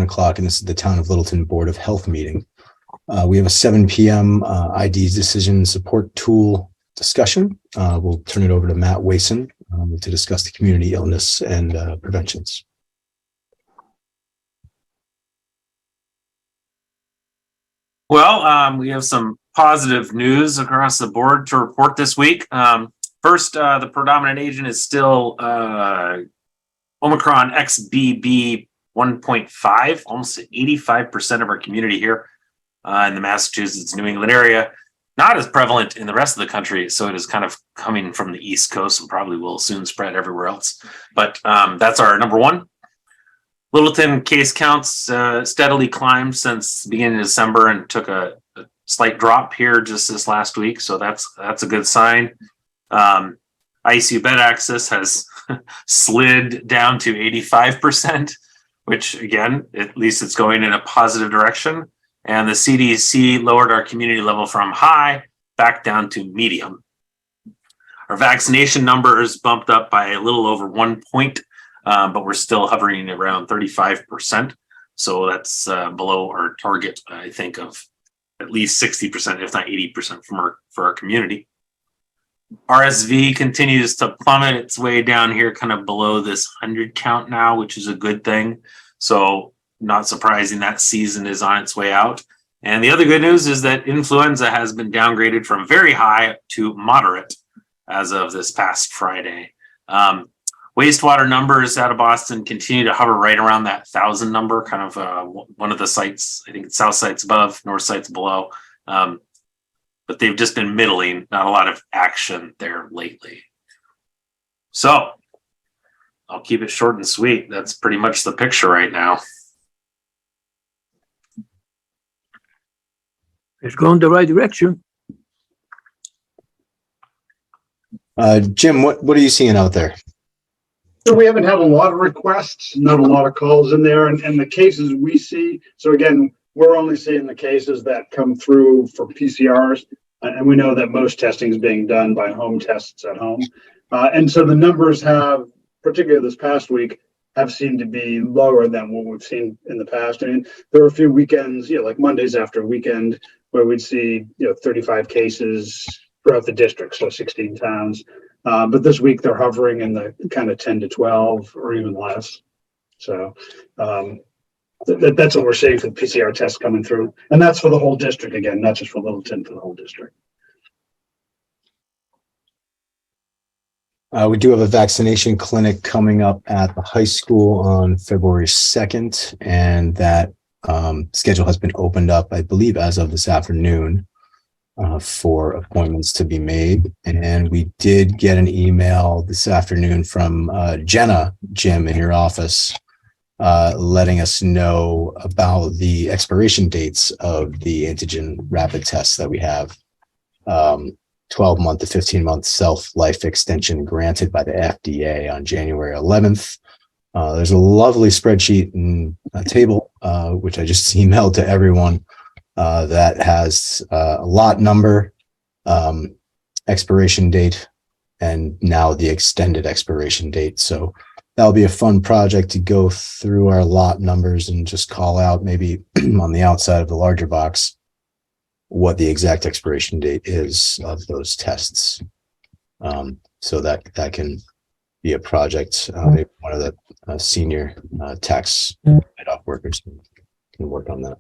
o'clock, and this is the Town of Littleton Board of Health meeting. We have a 7 p.m. IDs decision support tool discussion. We'll turn it over to Matt Wason to discuss the community illness and preventions. Well, we have some positive news across the board to report this week. First, the predominant agent is still Omicron XBB 1.5, almost 85% of our community here in the Massachusetts, New England area. Not as prevalent in the rest of the country, so it is kind of coming from the East Coast and probably will soon spread everywhere else. But that's our number one. Littleton case counts steadily climbed since the beginning of December and took a slight drop here just this last week, so that's a good sign. ICU bed access has slid down to 85%, which again, at least it's going in a positive direction. And the CDC lowered our community level from high back down to medium. Our vaccination numbers bumped up by a little over 1 point, but we're still hovering around 35%. So that's below our target, I think, of at least 60%, if not 80% for our community. RSV continues to plummet its way down here, kind of below this 100 count now, which is a good thing. So not surprising that season is on its way out. And the other good news is that influenza has been downgraded from very high to moderate as of this past Friday. Wastewater numbers out of Boston continue to hover right around that 1,000 number, kind of one of the sites, I think it's south site's above, north site's below. But they've just been middling, not a lot of action there lately. So I'll keep it short and sweet. That's pretty much the picture right now. It's going the right direction. Jim, what are you seeing out there? So we haven't had a lot of requests, not a lot of calls in there, and the cases we see. So again, we're only seeing the cases that come through for PCRs, and we know that most testing is being done by home tests at home. And so the numbers have, particularly this past week, have seemed to be lower than what we've seen in the past. I mean, there were a few weekends, like Mondays after a weekend, where we'd see 35 cases throughout the district, so 16 towns. But this week they're hovering in the kind of 10 to 12 or even less. So that's what we're seeing for the PCR tests coming through. And that's for the whole district again, not just for Littleton, for the whole district. We do have a vaccination clinic coming up at the high school on February 2nd, and that schedule has been opened up, I believe, as of this afternoon for appointments to be made. And we did get an email this afternoon from Jenna, Jim, in your office, letting us know about the expiration dates of the antigen rapid tests that we have. 12-month to 15-month self-life extension granted by the FDA on January 11th. There's a lovely spreadsheet and a table, which I just emailed to everyone, that has a lot number, expiration date, and now the extended expiration date. So that'll be a fun project to go through our lot numbers and just call out maybe on the outside of the larger box what the exact expiration date is of those tests. So that can be a project. Maybe one of the senior tax write-off workers can work on that.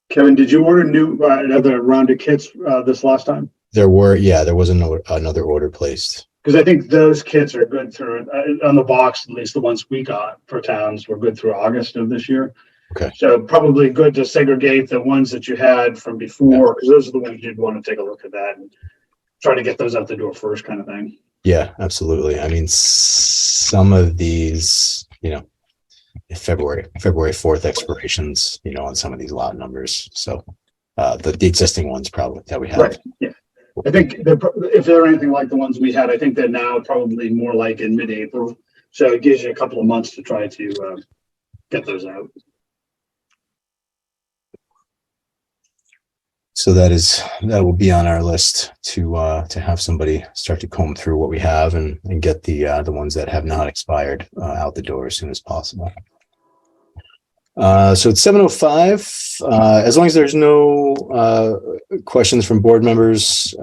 Kevin, did you order another round of kits this last time? There was another order placed. Because I think those kits are good through, on the box, at least the ones we got for towns were good through August of this year. Okay. So probably good to segregate the ones that you had from before, because those are the ones you'd want to take a look at that and try to get those out the door first, kind of thing. Yeah, absolutely. I mean, some of these, February 4th expirations, on some of these lot numbers. So the existing ones probably that we have. Right. Yeah. I think if they're anything like the ones we had, I think they're now probably more like in mid-April. So it gives you a couple of months to try to get those out. So that will be on our list to have somebody start to comb through what we have and get the ones that have not expired out the door as soon as possible. So it's 7:05. As long as there's no questions from board members,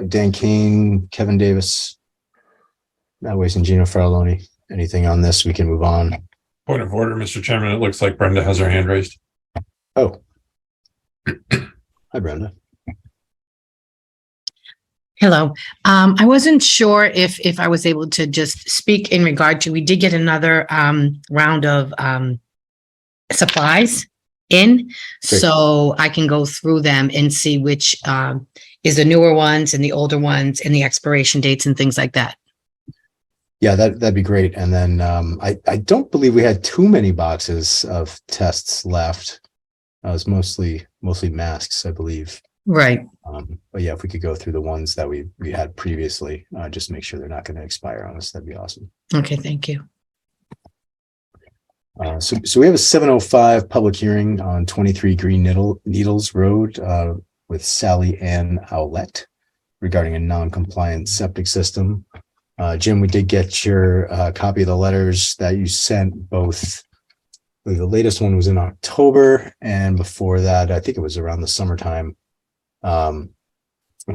Dan Kane, Kevin Davis, Matt Weiss, and Gino Faralloni, anything on this, we can move on. Point of order, Mr. Chairman. It looks like Brenda has her hand raised. Oh. Hi, Brenda. Hello. I wasn't sure if I was able to just speak in regard to, we did get another round of supplies in, Great. so I can go through them and see which is the newer ones and the older ones and the expiration dates and things like that. Yeah, that'd be great. And then I don't believe we had too many boxes of tests left. It was mostly masks, I believe. Right. But yeah, if we could go through the ones that we had previously, just make sure they're not going to expire on us, that'd be awesome. Okay, thank you. So we have a 7:05 public hearing on 23 Green Needles Road with Sally Ann Owlett regarding a non-compliant septic system. Jim, we did get your copy of the letters that you sent. Both the latest one was in October, and before that, I think it was around the summertime. Can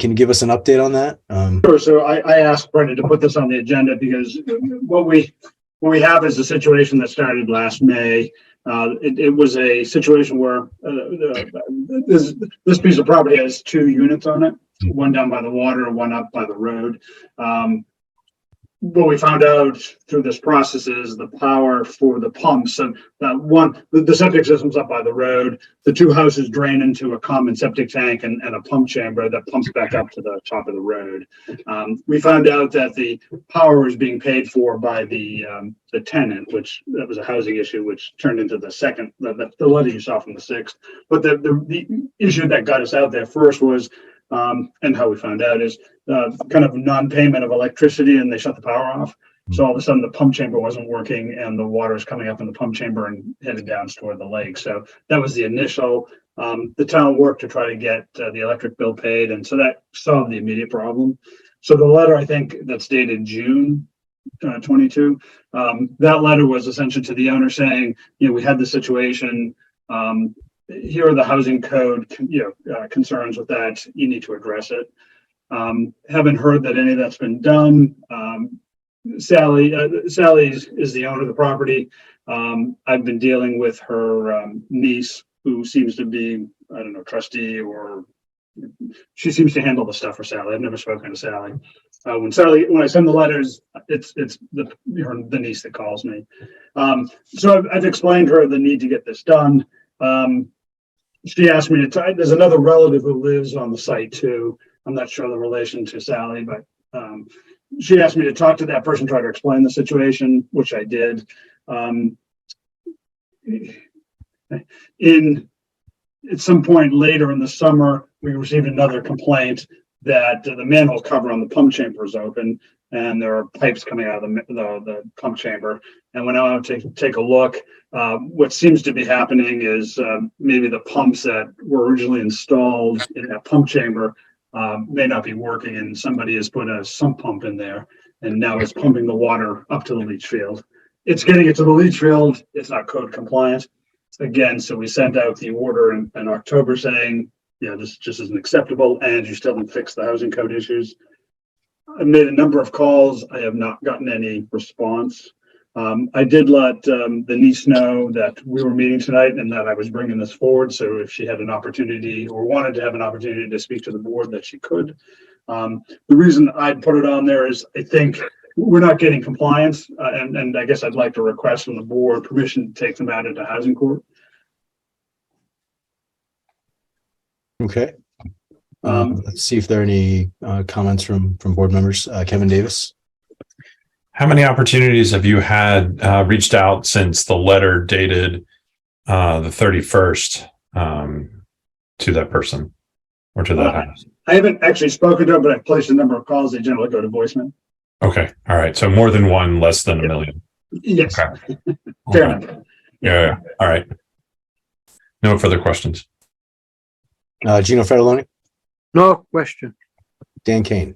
you give us an update on that? Sure. So I asked Brenda to put this on the agenda because what we have is a situation that started last May. It was a situation where this piece of property has 2 units on it, one down by the water and one up by the road. What we found out through this process is the power for the pumps, and the septic system's up by the road. The 2 houses drain into a common septic tank and a pump chamber that pumps back up to the top of the road. We found out that the power was being paid for by the tenant, which that was a housing issue, which turned into the second, the letter you saw from the 6th. But the issue that got us out there first was, and how we found out is kind of non-payment of electricity, and they shut the power off. So all of a sudden the pump chamber wasn't working and the water is coming up in the pump chamber and headed down toward the lake. So that was the initial. The town worked to try to get the electric bill paid, and so that solved the immediate problem. So the letter, I think that's dated June 22. That letter was essentially to the owner saying, we had the situation. Here are the housing code, concerns with that. You need to address it. Haven't heard that any of that's been done. Sally is the owner of the property. I've been dealing with her niece, who seems to be, I don't know, trustee, or she seems to handle the stuff for Sally. I've never spoken to Sally. When I send the letters, it's the niece that calls me. So I've explained to her the need to get this done. She asked me to there's another relative who lives on the site too. I'm not sure the relation to Sally, but she asked me to talk to that person, try to explain the situation, which I did. At some point later in the summer, we received another complaint that the manhole cover on the pump chamber is open and there are pipes coming out of the pump chamber. And when I went to take a look, what seems to be happening is maybe the pumps that were originally installed in that pump chamber may not be working, and somebody has put a sump pump in there and now it's pumping the water up to the leach field. It's getting it to the leach field. It's not code compliant. Again, so we sent out the order in October saying, this just isn't acceptable, and you still haven't fixed the housing code issues. I made a number of calls. I have not gotten any response. I did let the niece know that we were meeting tonight and that I was bringing this forward. So if she had an opportunity or wanted to have an opportunity to speak to the board, that she could. The reason I put it on there is I think we're not getting compliance, and I guess I'd like to request from the board permission to take them out into housing court. Okay. Let's see if there are any comments from board members. Kevin Davis. How many opportunities have you had reached out since the letter dated the 31st to that person or to that house? I haven't actually spoken to them, but I've placed a number of calls. They generally go to voicemail. Okay. All right. So more than one, less than a million. Yes. Okay. Fair enough. Yeah. All right. No further questions. Gino Fratelloni, No question. Dan Kane.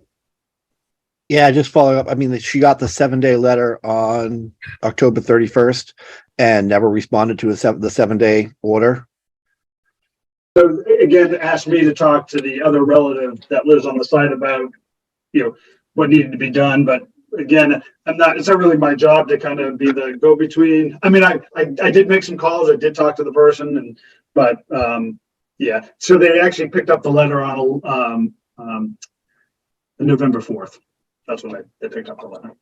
Yeah, just following up. I mean, she got the 7-day letter on October 31st and never responded to the 7-day order. So again, asked me to talk to the other relative that lives on the site about, what needed to be done. But again, it's not really my job to kind of be the go-between. I mean, I did make some calls. I did talk to the person but yeah. So they actually picked up the letter on, November 4th. That's when they picked up the letter.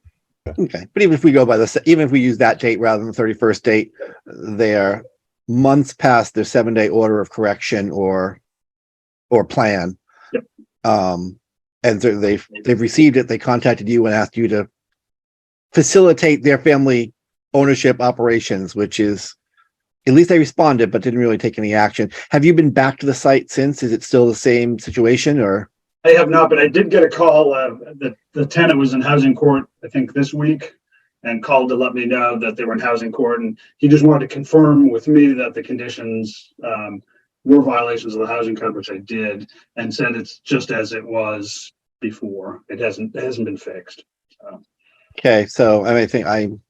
Okay, but even if we go by even if we use that date rather than the 31st date, they're months past their 7-day order of correction or plan. Yep. And so they've received it. They contacted you and asked you to facilitate their family ownership operations, which is, at least they responded, but didn't really take any action. Have you been back to the site since? Is it still the same situation or? I have not, but I did get a call. The tenant was in housing court, I think this week, and called to let me know that they were in housing court. And he just wanted to confirm with me that the conditions were violations of the housing code, which I did, and said it's just as it was before. It hasn't been fixed. So. Okay, so I think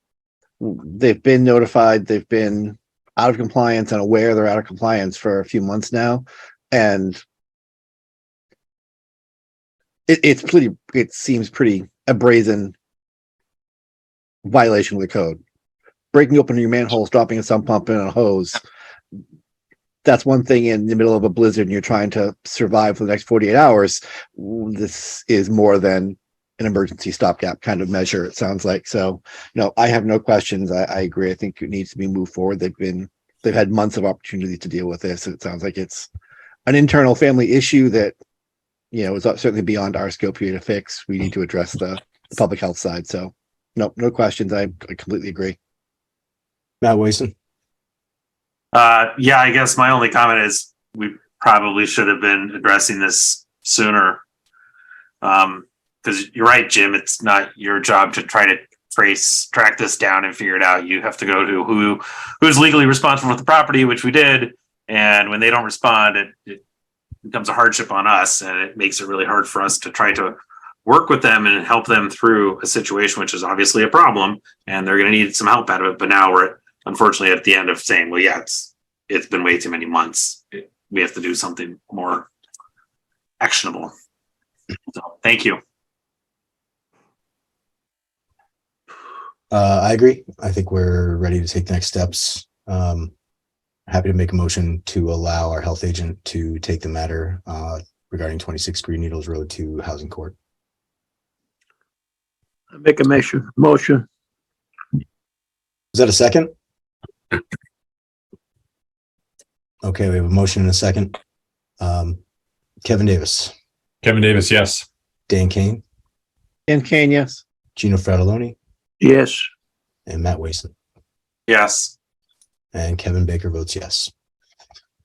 they've been notified. They've been out of compliance and aware they're out of compliance for a few months now, and it seems pretty a brazen violation of the code. Breaking open your manholes, dropping a sump pump in a hose. That's one thing in the middle of a blizzard and you're trying to survive for the next 48 hours. This is more than an emergency stopgap kind of measure, it sounds like. So, no, I have no questions. I agree. I think it needs to be moved forward. They've had months of opportunity to deal with this. It sounds like it's an internal family issue that, is certainly beyond our scope here to fix. We need to address the public health side. So, no questions. I completely agree. Matt Wason. Yeah, I guess my only comment is we probably should have been addressing this sooner. Because you're right, Jim, it's not your job to try to track this down and figure it out. You have to go to who's legally responsible for the property, which we did. And when they don't respond, it becomes a hardship on us, and it makes it really hard for us to try to work with them and help them through a situation, which is obviously a problem, and they're going to need some help out of it. But now we're unfortunately at the end of saying, well, yeah, it's been way too many months. We have to do something more actionable. So, thank you. I agree. I think we're ready to take the next steps. Happy to make a motion to allow our health agent to take the matter regarding 26 Green Needles Road to housing court. I make a motion. Is that a second? Okay, we have a motion and a second. Kevin Davis, Kevin Davis, yes. Dan Kane, And Kane, yes. Gino Fratelloni, Yes. and Matt Wason. Yes. And Kevin Baker votes yes.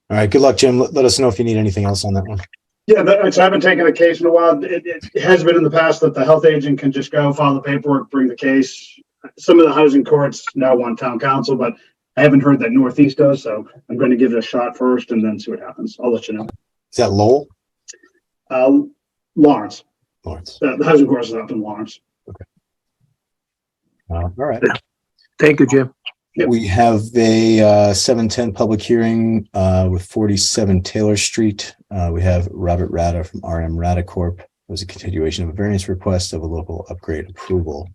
All right, good luck, Jim. Let us know if you need anything else on that one. Yeah, I haven't taken a case in a while. It has been in the past that the health agent can just go file the paperwork, bring the case. Some of the housing courts now want town council, but I haven't heard that Northeast does, so I'm going to give it a shot first and then see what happens. I'll let you know. Is that Lowell? Lawrence. Lawrence. The housing course is up in Lawrence. All right. Thank you, Jim. Yep. We have a 7:10 public hearing with 47 Taylor Street. We have Robert Rada from RM Rada Corp. It was a continuation of a variance request of a local upgrade approval.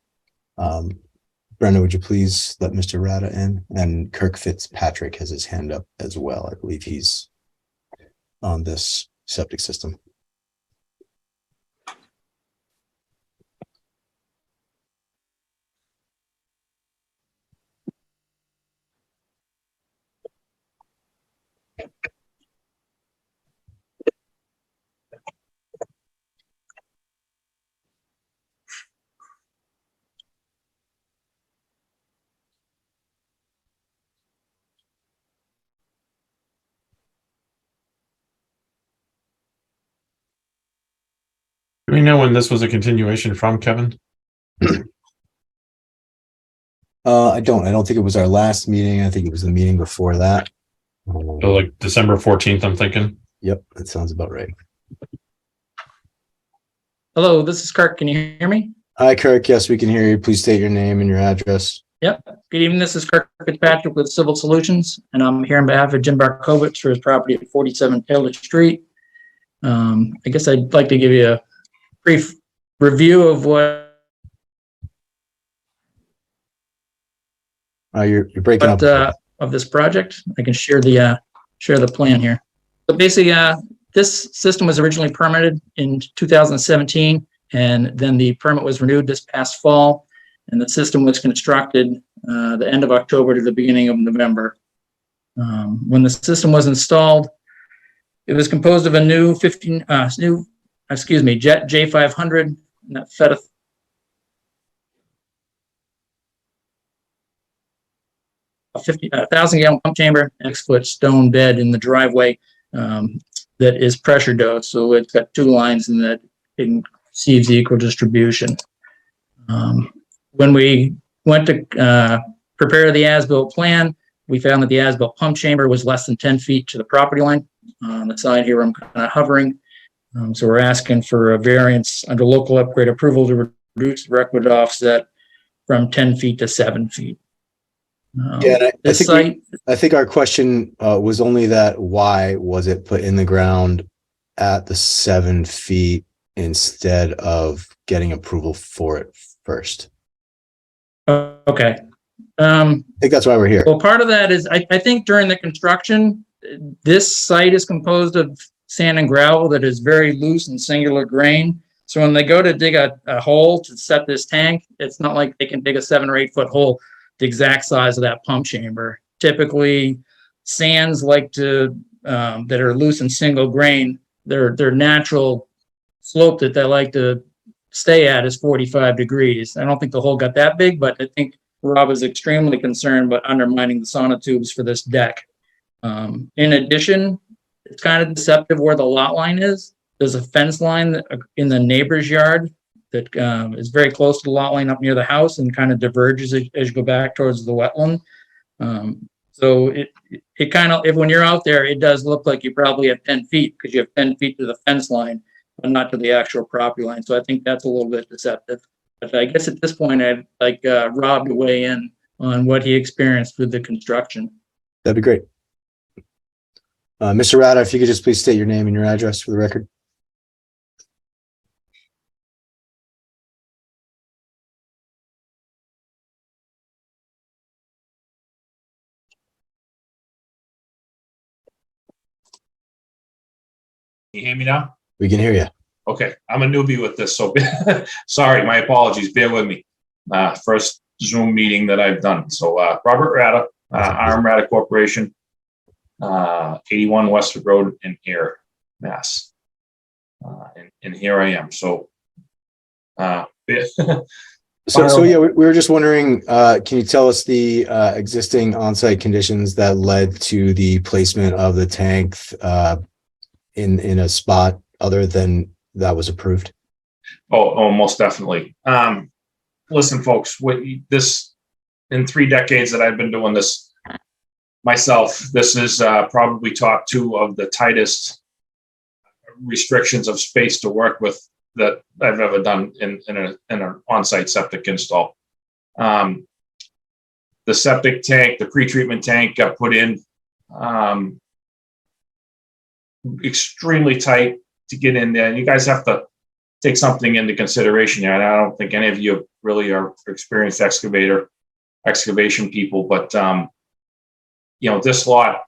Brenda, would you please let Mr. Rada in? And Kirk Fitzpatrick has his hand up as well. I believe he's on this septic system. Do we know when this was a continuation from, Kevin? I don't think it was our last meeting. I think it was the meeting before that. So like December 14th, I'm thinking. Yep, that sounds about right. Hello, this is Kirk. Can you hear me? Hi, Kirk. Yes, we can hear you. Please state your name and your address. Good evening. This is Kirk Fitzpatrick with Civil Solutions, and I'm here on behalf of Jim Barkovitz for his property at 47 Taylor Street. I guess I'd like to give you a brief review of You're breaking up. of this project. I can share the plan here. So basically, this system was originally permitted in 2017, and then the permit was renewed this past fall, and the system was constructed the end of October to the beginning of November. When the system was installed, it was composed of a new Jet J500, and that fed a 1,000-gallon pump chamber, 6-foot stone bed in the driveway that is pressure dosed. So it's got 2 lines and that it receives equal distribution. When we went to prepare the as-built plan, we found that the as-built pump chamber was less than 10 feet to the property line. On the side here, I'm kind of hovering. So we're asking for a variance under local upgrade approval to reduce the requisite offset from 10 feet to 7 feet. Yeah, and This site, I think our question was only that why was it put in the ground at the 7 feet instead of getting approval for it first? okay. I think that's why we're here. Well, part of that is, I think during the construction, this site is composed of sand and gravel that is very loose and singular grain. So when they go to dig a hole to set this tank, it's not like they can dig a 7 or 8 foot hole the exact size of that pump chamber. Typically, sands like to that are loose and single grain, their natural slope that they like to stay at is 45 degrees. I don't think the hole got that big, but I think Rob is extremely concerned about undermining the sonotubes for this deck. In addition, it's kind of deceptive where the lot line is. There's a fence line in the neighbor's yard that is very close to the lot line up near the house and kind of diverges as you go back towards the wetland. So it kind of, when you're out there, it does look like you probably have 10 feet because you have 10 feet to the fence line, but not to the actual property line. So I think that's a little bit deceptive. But I guess at this point, I'd like Rob to weigh in on what he experienced with the construction. That'd be great. Mr. Rada, if you could just please state your name and your address for the record. Can you hear me now? We can hear you. Okay, I'm a newbie with this, so sorry, my apologies, bear with me. First Zoom meeting that I've done. So Robert Rada, RM Rada Corporation, 81 Westford Road in Air, Mass. And here I am. So So yeah, we were just wondering, can you tell us the existing on-site conditions that led to the placement of the tank in a spot other than that was approved? Oh, most definitely. Listen, folks, in 3 decades that I've been doing this myself, this is probably top 2 of the tightest restrictions of space to work with that I've ever done in an on-site septic install. The septic tank, the pre-treatment tank got put in extremely tight to get in there. And you guys have to take something into consideration here. And I don't think any of you really are experienced excavation people, but this lot,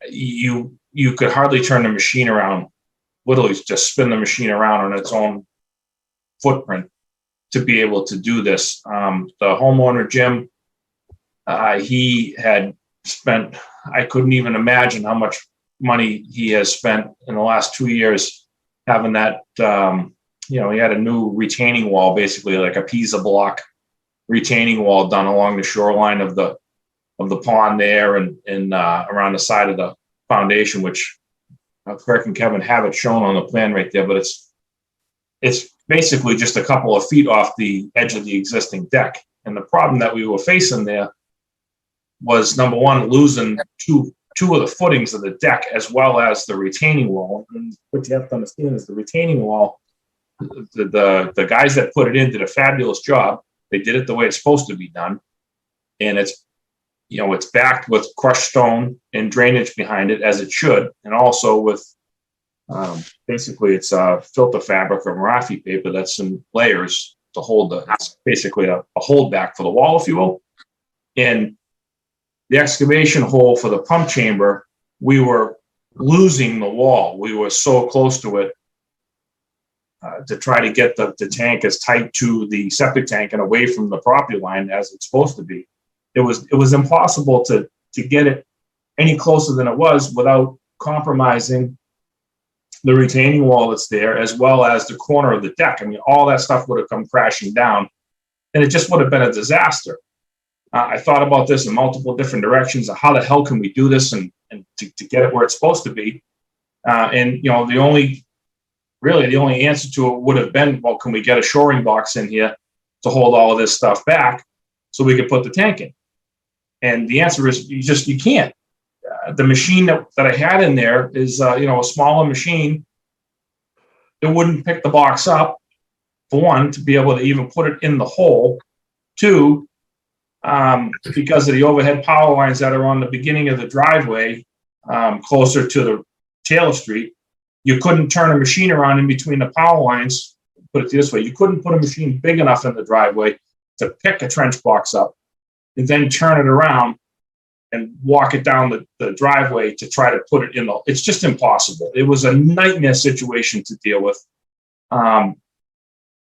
you could hardly turn the machine around, literally just spin the machine around on its own footprint to be able to do this. The homeowner, Jim, he had spent, I couldn't even imagine how much money he has spent in the last 2 years having that, he had a new retaining wall, basically like a Pisa block retaining wall done along the shoreline of the pond there and around the side of the foundation, which Kirk and Kevin have it shown on the plan right there, but it's basically just a couple of feet off the edge of the existing deck. And the problem that we were facing there was, number one, losing 2 two of the footings of the deck as well as the retaining wall. And what you have to understand is the retaining wall, the guys that put it in did a fabulous job. They did it the way it's supposed to be done. And it's, you know, it's backed with crushed stone and drainage behind it as it should. And also with, basically it's a filter fabric or Marafi paper that's in layers to hold it's basically a holdback for the wall, if you will. And the excavation hole for the pump chamber, we were losing the wall. We were so close to it to try to get the tank as tight to the septic tank and away from the property line as it's supposed to be. It was impossible to get it any closer than it was without compromising the retaining wall that's there, as well as the corner of the deck. I mean, all that stuff would have come crashing down, and it just would have been a disaster. I thought about this in multiple different directions of how the hell can we do this and to get it where it's supposed to be. And, you know, the only answer to it would have been, well, can we get a shoring box in here to hold all of this stuff back so we could put the tank in? And the answer is you can't. The machine that I had in there is, you know, a smaller machine. It wouldn't pick the box up, for one, to be able to even put it in the hole. Two, because of the overhead power lines that are on the beginning of the driveway, closer to the Taylor Street, you couldn't turn a machine around in between the power lines. Put it this way, you couldn't put a machine big enough in the driveway to pick a trench box up and then turn it around and walk it down the driveway to try to put it in the, it's just impossible. It was a nightmare situation to deal with.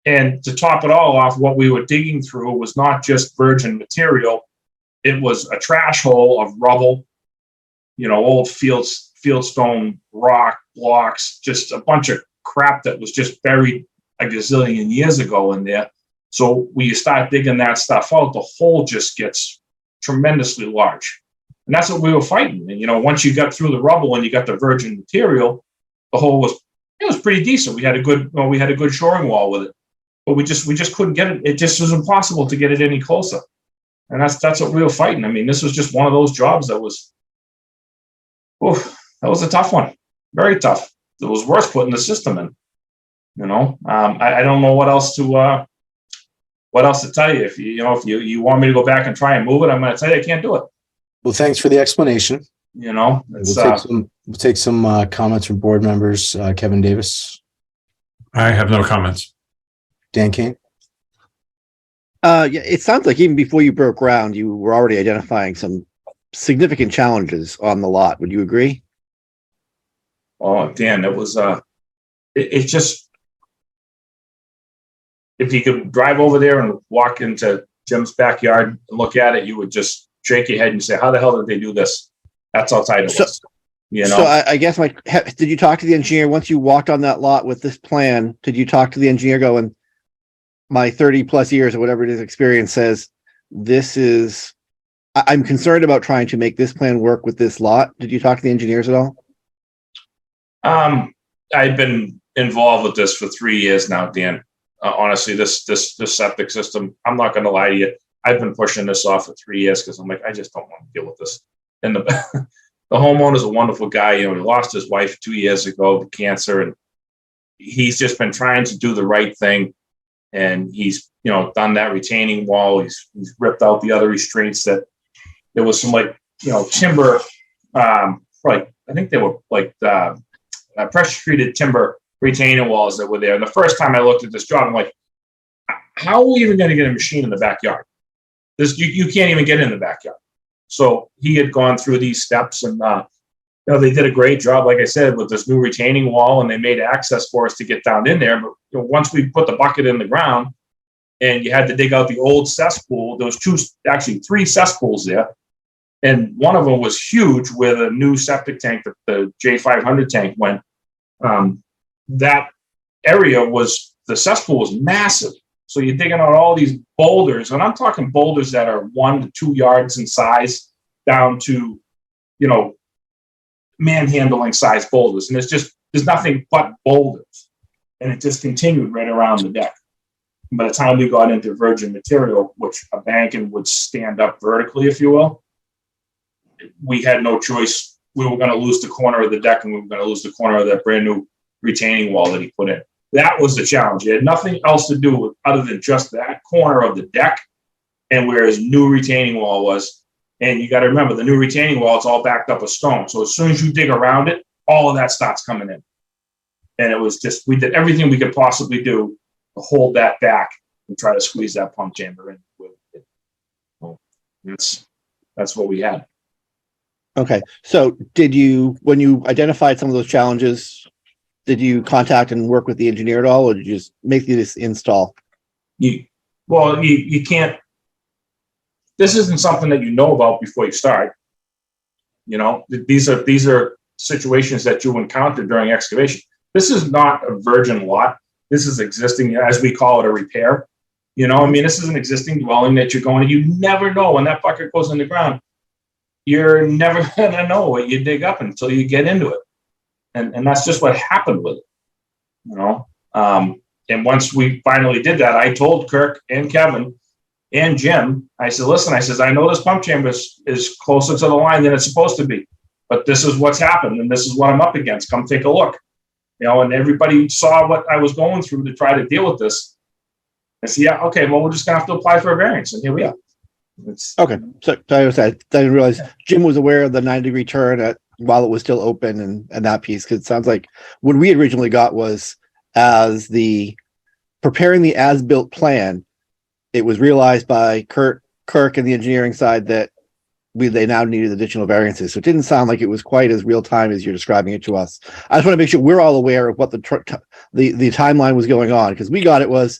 And to top it all off, what we were digging through was not just virgin material. It was a trash hole of rubble, you know, old fieldstone, rock, blocks, just a bunch of crap that was just buried a gazillion years ago in there. So when you start digging that stuff out, the hole just gets tremendously large. And that's what we were fighting. And, you know, once you got through the rubble and you got the virgin material, the hole was pretty decent. We had a good shoring wall with it. But we just couldn't get it. It just was impossible to get it any closer. And that's what we were fighting. I mean, this was just one of those jobs that was a tough one. Very tough. It was worth putting the system in. You know, I don't know what else to tell you. If you want me to go back and try and move it, I'm going to tell you I can't do it. Well, thanks for the explanation. You know, it's, We'll take some comments from board members. Kevin Davis, I have no comments. Dan Kane. Yeah, it sounds like even before you broke ground, you were already identifying some significant challenges on the lot. Would you agree? oh, Dan, it was it's just, if you could drive over there and walk into Jim's backyard and look at it, you would just shake your head and say, how the hell did they do this? That's how tight it was. You know? So I guess did you talk to the engineer once you walked on that lot with this plan? Did you talk to the engineer going, my 30 plus years or whatever it is experience says, I'm concerned about trying to make this plan work with this lot. Did you talk to the engineers at all? I've been involved with this for 3 years now, Dan. Honestly, this septic system, I'm not going to lie to you. I've been pushing this off for 3 years because I'm like, I just don't want to deal with this. And the homeowner's a wonderful guy. You know, he lost his wife 2 years ago to cancer, and he's just been trying to do the right thing. And he's, done that retaining wall. He's ripped out the other restraints that there was some timber, I think they were pressure treated timber retaining walls that were there. And the first time I looked at this job, I'm like, how are we even going to get a machine in the backyard? You can't even get in the backyard. So he had gone through these steps, and they did a great job, like I said, with this new retaining wall, and they made access for us to get down in there. But once we put the bucket in the ground and you had to dig out the old cesspool, there was three cesspools there. And one of them was huge, where the new septic tank, the J500 tank went. That area the cesspool was massive. So you're digging out all these boulders, and I'm talking boulders that are 1 to 2 yards in size down to, manhandling size boulders. And there's nothing but boulders. And it just continued right around the deck. And by the time we got into virgin material, which a banking would stand up vertically, if you will, we had no choice we were gonna lose the corner of the deck and we were gonna lose the corner of that brand new retaining wall that he put in. That was the challenge. It had nothing else to do with other than just that corner of the deck and where his new retaining wall was. And you gotta remember, the new retaining wall, it's all backed up with stone. So as soon as you dig around it, all of that starts coming in. And it was just, we did everything we could possibly do to hold that back and try to squeeze that pump chamber in with it. Well, that's what we had. Okay, so did you, when you identified some of those challenges, did you contact and work with the engineer at all, or did you just make this install? You can't, this isn't something that you know about before you start. You know, these are situations that you encounter during excavation. This is not a virgin lot. This is existing, as we call it, a repair. You know, I mean, this is an existing dwelling that you're going to, you never know when that bucket goes in the ground. You're never gonna know what you dig up until you get into it. And that's just what happened with it, you know? And once we finally did that, I told Kirk and Kevin and Jim, I said, listen, I says, I know this pump chamber is closer to the line than it's supposed to be, but this is what's happened and this is what I'm up against. Come take a look. You know, and everybody saw what I was going through to try to deal with this. I said, yeah, okay, well, we're just gonna have to apply for a variance, and here we are. Okay, so I didn't realize Jim was aware of the 90-degree turn while it was still open and that piece, because it sounds like what we originally got was as the preparing the as-built plan, it was realized by Kirk and the engineering side that they now needed additional variances. So it didn't sound like it was quite as real time as you're describing it to us. I just want to make sure we're all aware of what the timeline was going on, because we got it was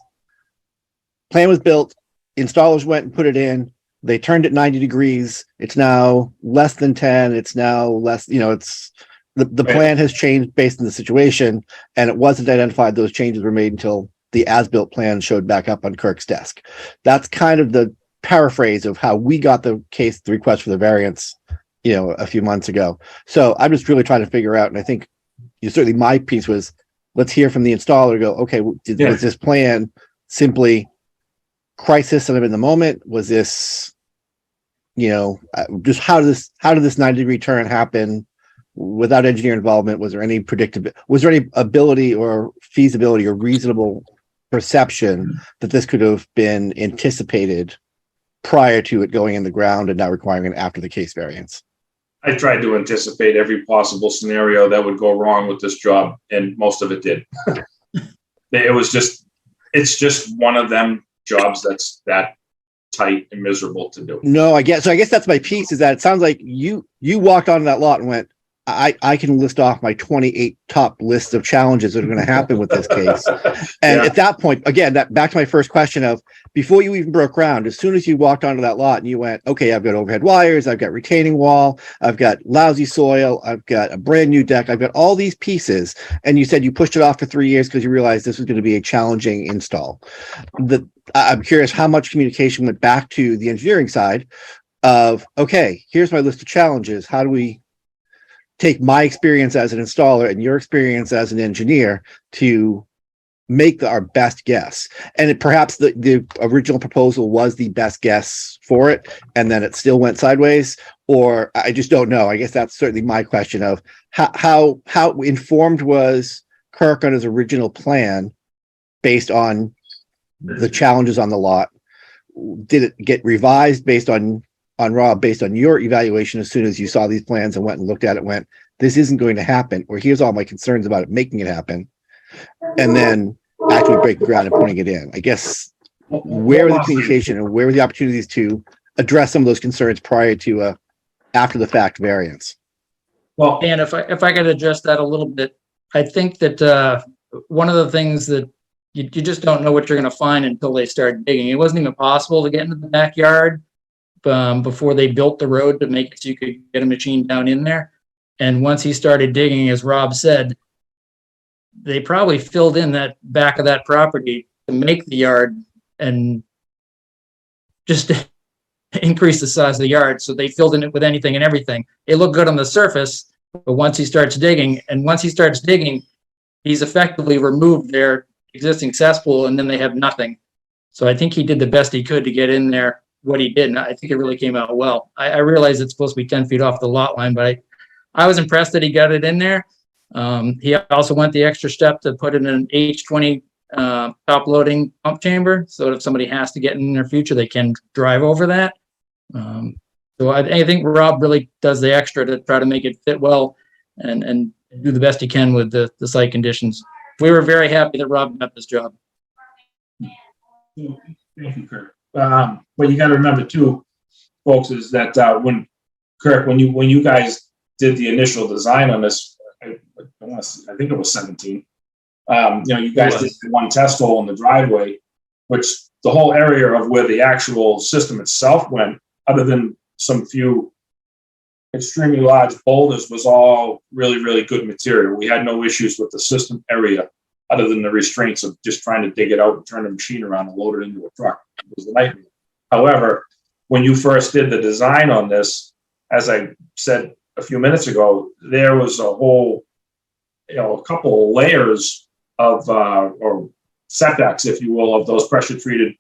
plan was built, installers went and put it in, they turned it 90 degrees. It's now less than 10. It's now less, you know, it's the plan has changed based on the situation, and it wasn't identified. Those changes were made until the as-built plan showed back up on Kirk's desk. That's kind of the paraphrase of how we got the request for the variance, you know, a few months ago. So I'm just really trying to figure out, and I think certainly my piece was, let's hear from the installer, go, okay, was this plan simply crisis and I'm in the moment? Was this, you know, just how did this 90-degree turn happen without engineer involvement? Was there any was there any ability or feasibility or reasonable perception that this could have been anticipated prior to it going in the ground and not requiring an after the case variance? I tried to anticipate every possible scenario that would go wrong with this job, and most of it did. It's just one of them jobs that's that tight and miserable to do. No, I guess that's my piece, is that it sounds like you walked onto that lot and went, I can list off my 28 top lists of challenges that are going to happen with this case. And at that point, again, back to my first question of, before you even broke ground, as soon as you walked onto that lot and you went, okay, I've got overhead wires, I've got retaining wall, I've got lousy soil, I've got a brand new deck, I've got all these pieces. And you said you pushed it off for 3 years because you realized this was going to be a challenging install. I'm curious how much communication went back to the engineering side of, okay, here's my list of challenges. How do we take my experience as an installer and your experience as an engineer to make our best guess? And perhaps the original proposal was the best guess for it, and then it still went sideways, or I just don't know. I guess that's certainly my question of how informed was Kirk on his original plan based on the challenges on the lot? Did it get revised based on Rob, based on your evaluation as soon as you saw these plans and went and looked at it, went, this isn't going to happen, or here's all my concerns about it making it happen, and then actually breaking ground and putting it in? I guess, where was the communication and where were the opportunities to address some of those concerns prior to after the fact variance? Well, And if I could address that a little bit, I think that one of the things that you just don't know what you're going to find until they start digging. It wasn't even possible to get into the backyard before they built the road to make it so you could get a machine down in there. And once he started digging, as Rob said, they probably filled in that back of that property to make the yard and just to increase the size of the yard. So they filled in it with anything and everything. It looked good on the surface, but once he starts digging, he's effectively removed their existing cesspool, and then they have nothing. So I think he did the best he could to get in there what he did, and I think it really came out well. I realize it's supposed to be 10 feet off the lot line, but I was impressed that he got it in there. He also went the extra step to put in an H20 top loading pump chamber, so that if somebody has to get in their future, they can drive over that. So I think Rob really does the extra to try to make it fit well and do the best he can with the site conditions. We were very happy that Rob got this job. Thank you, Kirk. But you got to remember too, folks, is that when you guys did the initial design on this, I think it was 17. You guys did one test hole in the driveway, which the whole area of where the actual system itself went, other than some few extremely large boulders, was all really, really good material. We had no issues with the system area, other than the restraints of just trying to dig it out and turn the machine around and load it into a truck. It was a nightmare. However, when you first did the design on this, as I said a few minutes ago, there was a whole, a couple of layers of, or setbacks, if you will, of those pressure treated,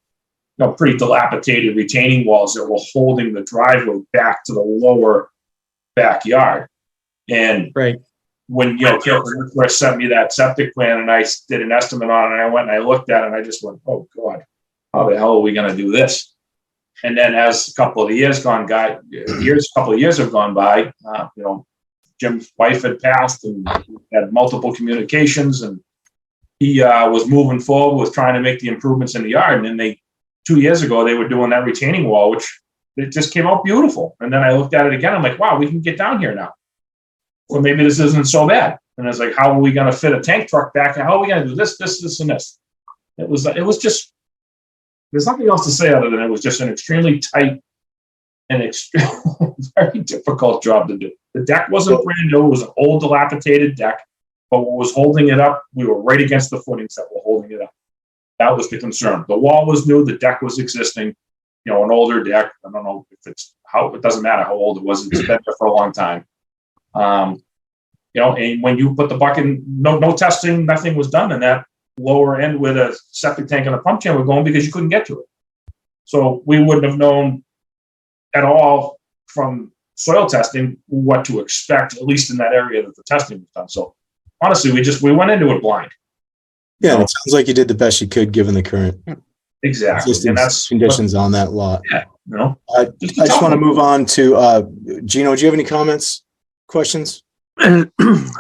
pretty dilapidated retaining walls that were holding the driveway back to the lower backyard. And Right. when Kip first sent me that septic plan and I did an estimate on it, and I went and I looked at it and I just went, oh God, how the hell are we going to do this? And then as a couple of years have gone by, Jim's wife had passed and had multiple communications, and he was moving forward with trying to make the improvements in the yard. And then 2 years ago, they were doing that retaining wall, which it just came out beautiful. And then I looked at it again. I'm like, wow, we can get down here now. Well, maybe this isn't so bad. And I was like, how are we going to fit a tank truck back? And how are we going to do this, and this? It was just, there's nothing else to say other than it was just an extremely tight and very difficult job to do. The deck wasn't brand new. It was an old, dilapidated deck. But what was holding it up, we were right against the footings that were holding it up. That was the concern. The wall was new. The deck was existing. An older deck. I don't know if it doesn't matter how old it was. It's been there for a long time. And when you put the bucket, no testing, nothing was done in that lower end where the septic tank and the pump chamber were going, because you couldn't get to it. So we wouldn't have known at all from soil testing what to expect, at least in that area that the testing was done. So honestly, we went into it blind. Yeah, it sounds like you did the best you could given the current Exactly. And that's conditions on that lot. Yeah. I just want to move on to Gino. Do you have any comments, questions? And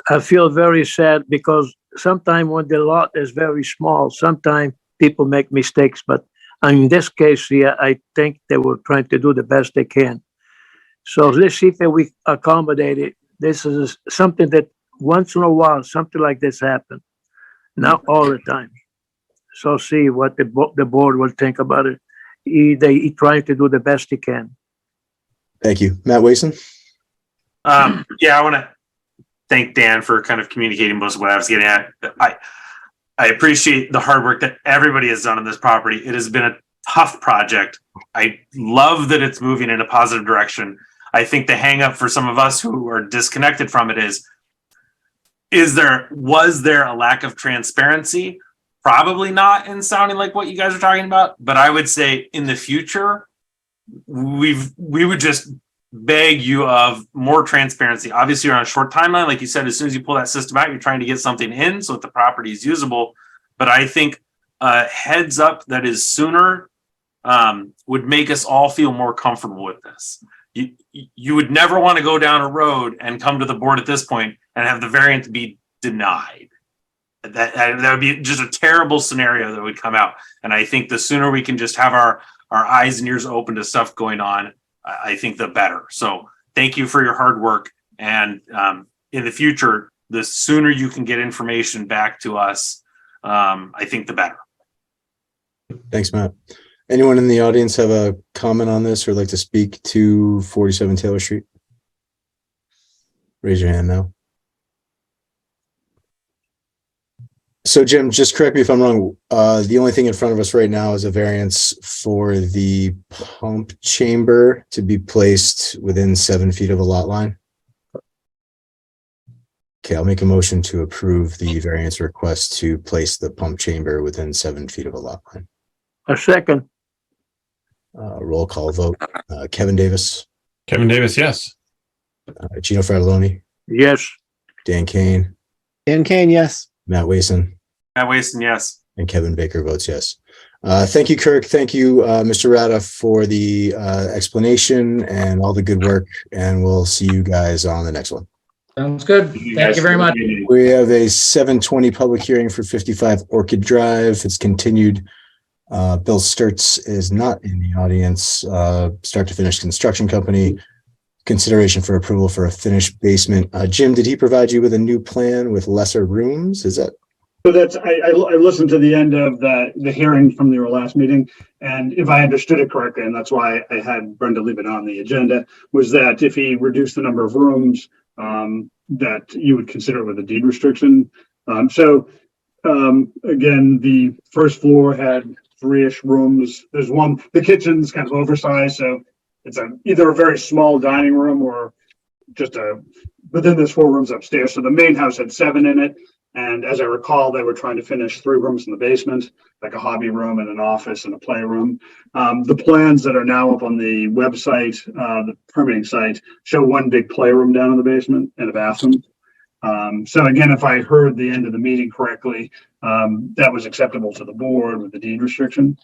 I feel very sad because sometimes when the lot is very small, sometimes people make mistakes. But in this case here, I think they were trying to do the best they can. So let's see if we accommodate it. This is something that once in a while, something like this happens. Not all the time. So see what the board will think about it. He trying to do the best he can. Thank you. Matt Wason? I want to thank Dan for kind of communicating most of what I was getting at. I appreciate the hard work that everybody has done on this property. It has been a tough project. I love that it's moving in a positive direction. I think the hang up for some of us who are disconnected from it was there a lack of transparency? Probably not in sounding like what you guys are talking about, but I would say in the future, we would just beg you of more transparency. Obviously, you're on a short timeline. Like you said, as soon as you pull that system out, you're trying to get something in so that the property is usable. But I think heads up that is sooner would make us all feel more comfortable with this. You would never want to go down a road and come to the board at this point and have the variant be denied. That would be just a terrible scenario that would come out. And I think the sooner we can just have our eyes and ears open to stuff going on, I think the better. So thank you for your hard work. And in the future, the sooner you can get information back to us, I think the better. Thanks, Matt. Anyone in the audience have a comment on this or like to speak to 47 Taylor Street? Raise your hand now. So Jim, just correct me if I'm wrong. The only thing in front of us right now is a variance for the pump chamber to be placed within 7 feet of a lot line. Okay, I'll make a motion to approve the variance request to place the pump chamber within 7 feet of a lot line. A second. Roll call vote. Kevin Davis, Kevin Davis, yes. Gino Fratelloni, Yes. Dan Kane, Dan Kane, yes. Matt Wason, Matt Wason, yes. and Kevin Baker votes yes. Thank you, Kirk. Thank you, Mr. Rada, for the explanation and all the good work. And we'll see you guys on the next one. Sounds good. Thank you very much. We have a 7:20 public hearing for 55 Orchid Drive. It's continued. Bill Sturts is not in the audience. Start to finish construction company. Consideration for approval for a finished basement. Jim, did he provide you with a new plan with lesser rooms? Is that? So that's, I listened to the end of the hearing from your last meeting, and if I understood it correctly, and that's why I had Brenda leave it on the agenda, was that if he reduced the number of rooms, that you would consider it with a deed restriction. Again, the first floor had 3-ish rooms. There's one, the kitchen's kind of oversized, so it's either a very small dining room or just but then there's 4 rooms upstairs. So the main house had 7 in it. And as I recall, they were trying to finish 3 rooms in the basement, like a hobby room and an office and a playroom. The plans that are now up on the website, the permitting site, show 1 big playroom down in the basement and a bathroom. So again, if I heard the end of the meeting correctly, that was acceptable to the board with the deed restriction.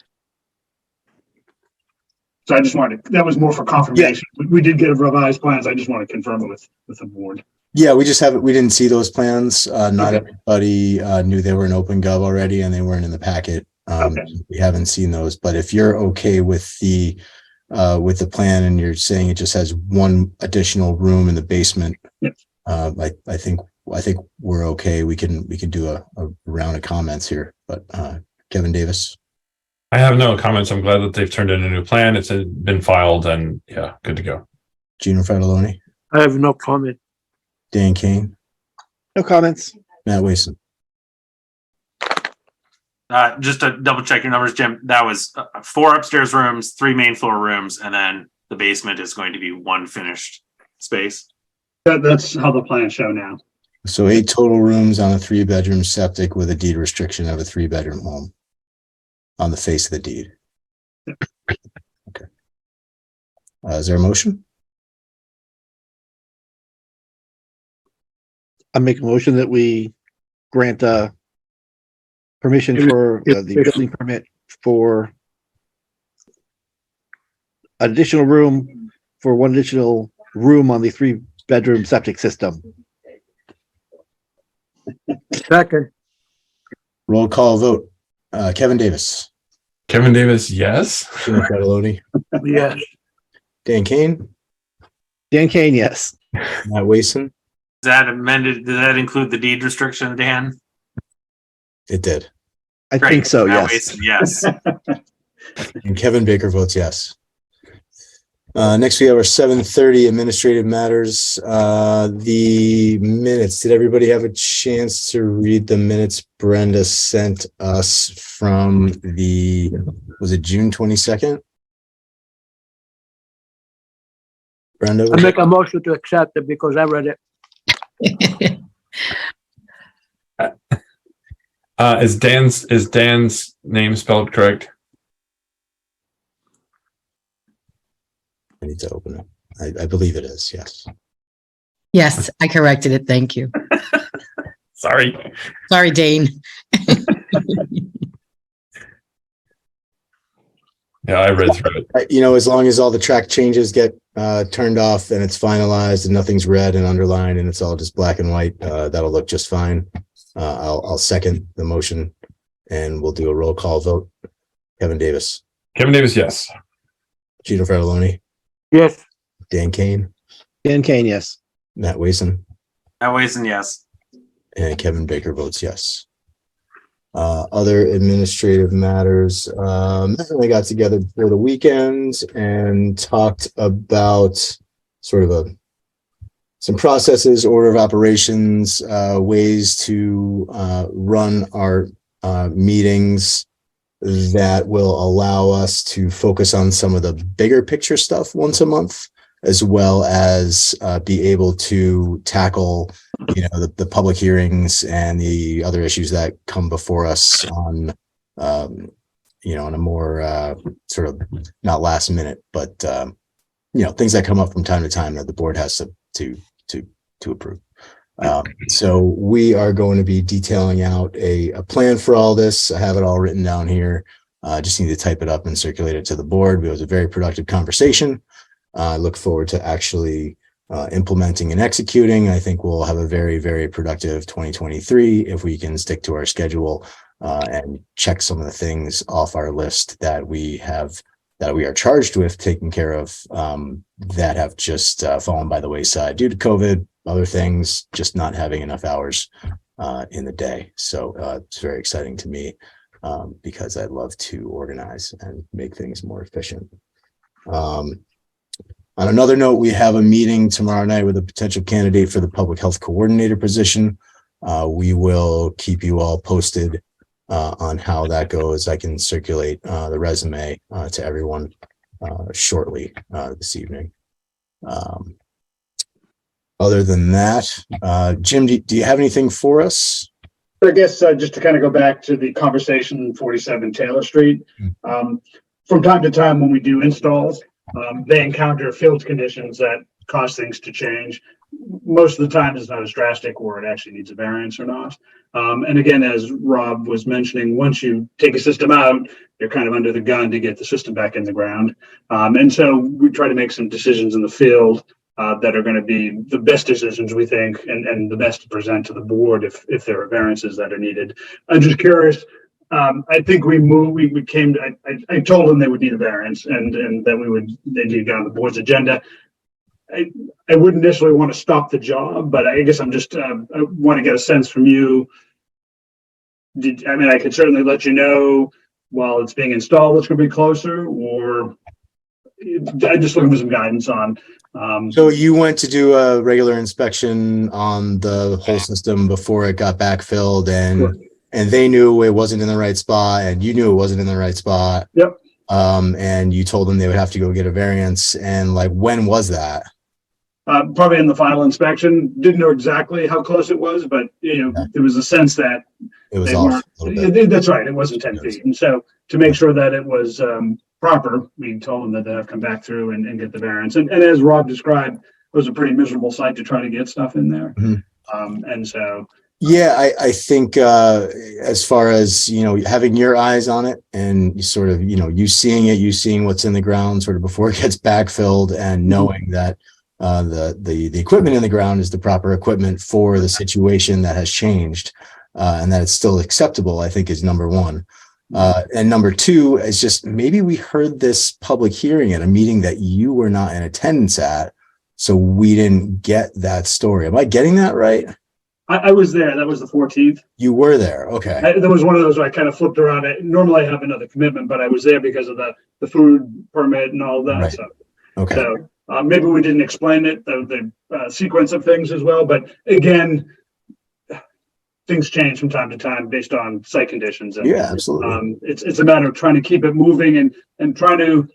So I just wanted, that was more for confirmation. We did get revised plans. I just want to confirm it with the board. Yeah, we didn't see those plans. Not Okay. everybody knew they were in OpenGov already and they weren't in the packet. Okay. We haven't seen those, but if you're okay with the plan and you're saying it just has 1 additional room in the basement, Yep. I think we're okay. We can do a round of comments here, but Kevin Davis. I have no comments. I'm glad that they've turned in a new plan. It's been filed and yeah, good to go. Gino Fratelloni, I have no comment. Dan Kane, No comments. Matt Wason. Just to double check your numbers, Jim, that was 4 upstairs rooms, 3 main floor rooms, and then the basement is going to be 1 finished space. That's how the plans show now. So 8 total rooms on a 3-bedroom septic with a deed restriction of a 3-bedroom home on the face of the deed. Okay. Is there a motion? I make a motion that we grant permission for the building permit for additional room for 1 additional room on the 3-bedroom septic system. Second. Roll call vote. Kevin Davis, Kevin Davis, yes. Gino Fratelloni, Yes. Dan Kane, Dan Kane, yes. Matt Wason. Is that amended? Did that include the deed restriction, Dan? It did. I Great. think so, Matt yes. Wason, yes. And Kevin Baker votes yes. Next, we have our 7:30 administrative matters. The minutes. Did everybody have a chance to read the minutes Brenda sent us from was it June 22nd? Brenda? I make a motion to accept it because I read it. Is Dan's name spelled correct? I need to open it. I believe it is, yes. Yes, I corrected it. Thank you. Sorry. Sorry, Dane. Yeah, I read through it. As long as all the track changes get turned off and it's finalized and nothing's red and underlined and it's all just black and white, that'll look just fine. I'll second the motion and we'll do a roll call vote. Kevin Davis, Kevin Davis, yes. Gino Fratelloni, Yes. Dan Kane, Dan Kane, yes. Matt Wason, Matt Wason, yes. and Kevin Baker votes yes. Other administrative matters. Matt and I got together before the weekend and talked about sort of some processes, order of operations, ways to run our meetings that will allow us to focus on some of the bigger picture stuff once a month, as well as be able to tackle, the public hearings and the other issues that come before us on, on a more sort of not last minute, but things that come up from time to time that the board has to approve. So we are going to be detailing out a plan for all this. I have it all written down here. Just need to type it up and circulate it to the board. It was a very productive conversation. I look forward to actually implementing and executing. I think we'll have a very, very productive 2023 if we can stick to our schedule and check some of the things off our list that we are charged with taking care of that have just fallen by the wayside due to COVID, other things, just not having enough hours in the day. So it's very exciting to me because I love to organize and make things more efficient. On another note, we have a meeting tomorrow night with a potential candidate for the public health coordinator position. We will keep you all posted on how that goes. I can circulate the resume to everyone shortly this evening. Other than that, Jim, do you have anything for us? I guess just to kind of go back to the conversation in 47 Taylor Street, from time to time when we do installs, they encounter field conditions that cause things to change. Most of the time it's not as drastic where it actually needs a variance or not. And again, as Rob was mentioning, once you take a system out, you're kind of under the gun to get the system back in the ground. And so we try to make some decisions in the field that are going to be the best decisions, we think, and the best to present to the board if there are variances that are needed. I'm just curious. I think we came to, I told them they would need a variance and that they'd need to get on the board's agenda. I wouldn't necessarily want to stop the job, but I guess I'm just, I want to get a sense from you. I could certainly let you know while it's being installed, it's going to be closer, or I'm just looking for some guidance on. So you went to do a regular inspection on the whole system before it got backfilled and they knew it wasn't in the right spot and you knew it wasn't in the right spot. Yep. And you told them they would have to go get a variance. And like, when was that? Probably in the final inspection. Didn't know exactly how close it was, but there was a sense that it was off a little bit. That's right. It wasn't 10 feet. And so to make sure that it was proper, we told them that they'd have to come back through and get the variance. And as Rob described, it was a pretty miserable site to try to get stuff in there. Mm-hmm. And so. Yeah, I think as far as, having your eyes on it and you sort of, you seeing what's in the ground sort of before it gets backfilled and knowing that the equipment in the ground is the proper equipment for the situation that has changed and that it's still acceptable, I think is number one. And number two is just maybe we heard this public hearing at a meeting that you were not in attendance at, so we didn't get that story. Am I getting that right? I was there. That was the 14th. You were there. Okay. There was one of those where I kind of flipped around. Normally I have another commitment, but I was there because of the food permit and all that. Right. So, Okay. So maybe we didn't explain it, the sequence of things as well. But again, things change from time to time based on site conditions. And, yeah, absolutely. It's a matter of trying to keep it moving and trying to,